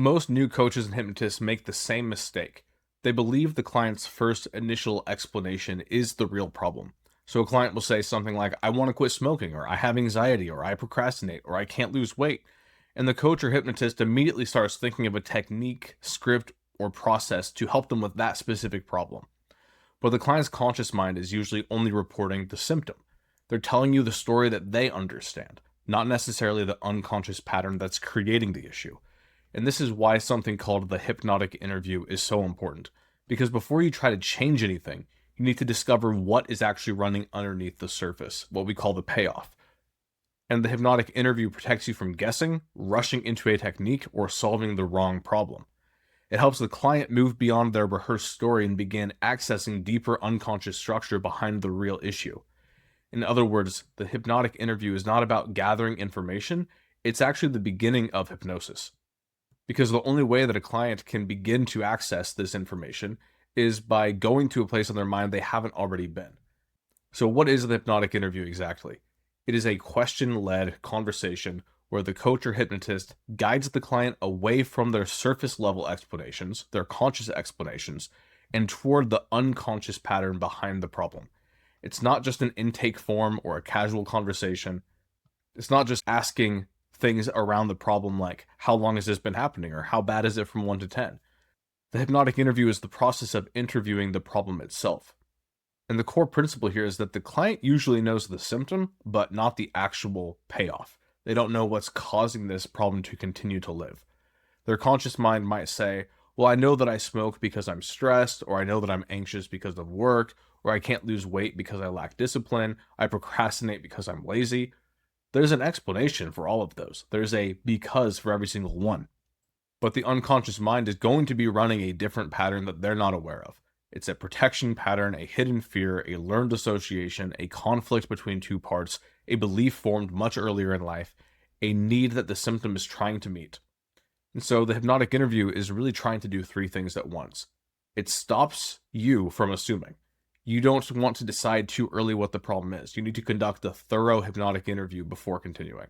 Most new coaches and hypnotists make the same mistake. They believe the client's first initial explanation is the real problem. So a client will say something like, I want to quit smoking, or I have anxiety, or I procrastinate, or I can't lose weight. And the coach or hypnotist immediately starts thinking of a technique, script, or process to help them with that specific problem. But the client's conscious mind is usually only reporting the symptom. They're telling you the story that they understand, not necessarily the unconscious pattern that's creating the issue. And this is why something called the hypnotic interview is so important. Because before you try to change anything, you need to discover what is actually running underneath the surface, what we call the payoff. And the hypnotic interview protects you from guessing, rushing into a technique, or solving the wrong problem. It helps the client move beyond their rehearsed story and begin accessing deeper unconscious structure behind the real issue. In other words, the hypnotic interview is not about gathering information, it's actually the beginning of hypnosis. Because the only way that a client can begin to access this information is by going to a place in their mind they haven't already been. So what is the hypnotic interview exactly? It is a question-led conversation where the coach or hypnotist guides the client away from their surface-level explanations, their conscious explanations, and toward the unconscious pattern behind the problem. It's not just an intake form or a casual conversation. It's not just asking things around the problem like, how long has this been happening, or how bad is it from 1 to 10? The hypnotic interview is the process of interviewing the problem itself. And the core principle here is that the client usually knows the symptom, but not the actual payoff. They don't know what's causing this problem to continue to live. Their conscious mind might say, well, I know that I smoke because I'm stressed, or I know that I'm anxious because of work, or I can't lose weight because I lack discipline, I procrastinate because I'm lazy. There's an explanation for all of those. There's a because for every single one. But the unconscious mind is going to be running a different pattern that they're not aware of. It's a protection pattern, a hidden fear, a learned association, a conflict between two parts, a belief formed much earlier in life, a need that the symptom is trying to meet. And so the hypnotic interview is really trying to do three things at once. It stops you from assuming. You don't want to decide too early what the problem is. You need to conduct a thorough hypnotic interview before continuing.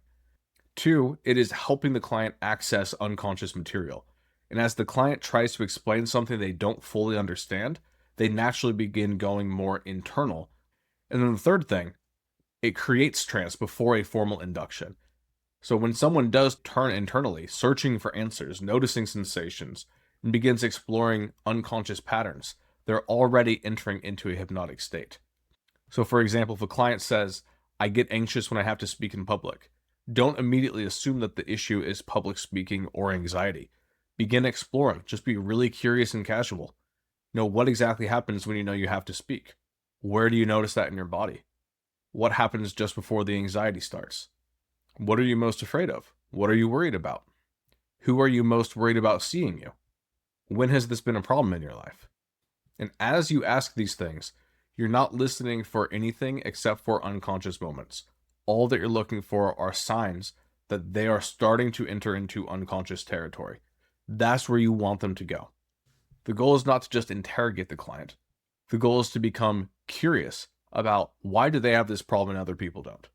2, it is helping the client access unconscious material. And as the client tries to explain something they don't fully understand, they naturally begin going more internal. And then the third thing, it creates trance before a formal induction. So when someone does turn internally, searching for answers, noticing sensations, and begins exploring unconscious patterns, they're already entering into a hypnotic state. So for example, if a client says, I get anxious when I have to speak in public, don't immediately assume that the issue is public speaking or anxiety. Begin exploring. Just be really curious and casual. Know what exactly happens when you know you have to speak. Where do you notice that in your body? What happens just before the anxiety starts? What are you most afraid of? What are you worried about? Who are you most worried about seeing you? When has this been a problem in your life? And as you ask these things, you're not listening for anything except for unconscious moments. All that you're looking for are signs that they are starting to enter into unconscious territory. That's where you want them to go. The goal is not to just interrogate the client. The goal is to become curious about why do they have this problem and other people don't?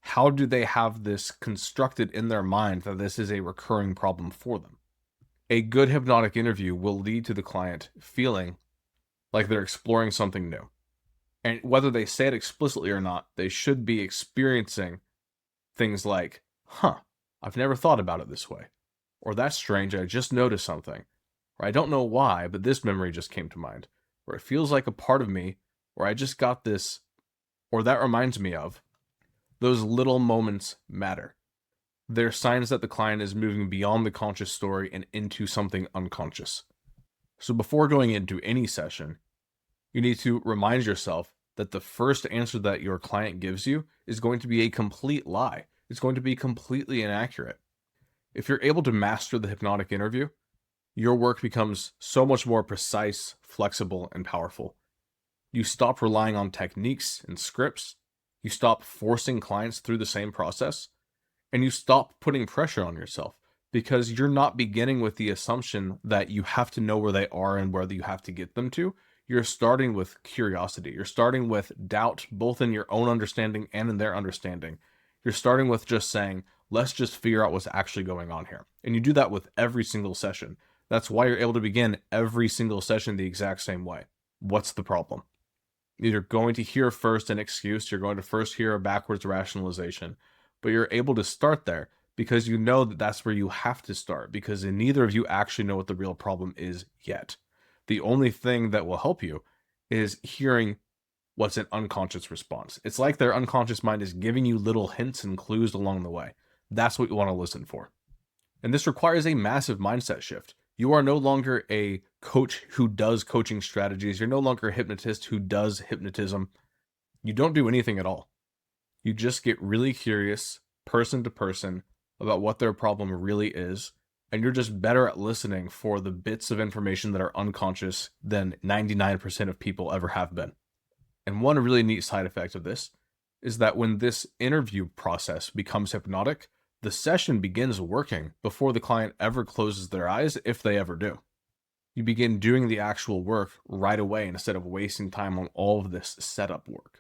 How do they have this constructed in their mind that this is a recurring problem for them? A good hypnotic interview will lead to the client feeling like they're exploring something new. And whether they say it explicitly or not, they should be experiencing things like, I've never thought about it this way. Or that's strange, I just noticed something. Or I don't know why, but this memory just came to mind. Or it feels like a part of me, or I just got this, or that reminds me of. Those little moments matter. They're signs that the client is moving beyond the conscious story and into something unconscious. So before going into any session, you need to remind yourself that the first answer that your client gives you is going to be a complete lie. It's going to be completely inaccurate. If you're able to master the hypnotic interview, your work becomes so much more precise, flexible, and powerful. You stop relying on techniques and scripts. You stop forcing clients through the same process. And you stop putting pressure on yourself because you're not beginning with the assumption that you have to know where they are and where you have to get them to. You're starting with curiosity. You're starting with doubt, both in your own understanding and in their understanding. You're starting with just saying, Let's just figure out what's actually going on here. And you do that with every single session. That's why you're able to begin every single session the exact same way. What's the problem? You're going to hear first an excuse. You're going to first hear a backwards rationalization, but you're able to start there because you know that that's where you have to start, because neither of you actually know what the real problem is yet. The only thing that will help you is hearing what's an unconscious response. It's like their unconscious mind is giving you little hints and clues along the way. That's what you want to listen for. And this requires a massive mindset shift. You are no longer a coach who does coaching strategies. You're no longer a hypnotist who does hypnotism. You don't do anything at all. You just get really curious, person to person, about what their problem really is, and you're just better at listening for the bits of information that are unconscious than 99% of people ever have been. And one really neat side effect of this is that when this interview process becomes hypnotic, the session begins working before the client ever closes their eyes, if they ever do. You begin doing the actual work right away instead of wasting time on all of this setup work.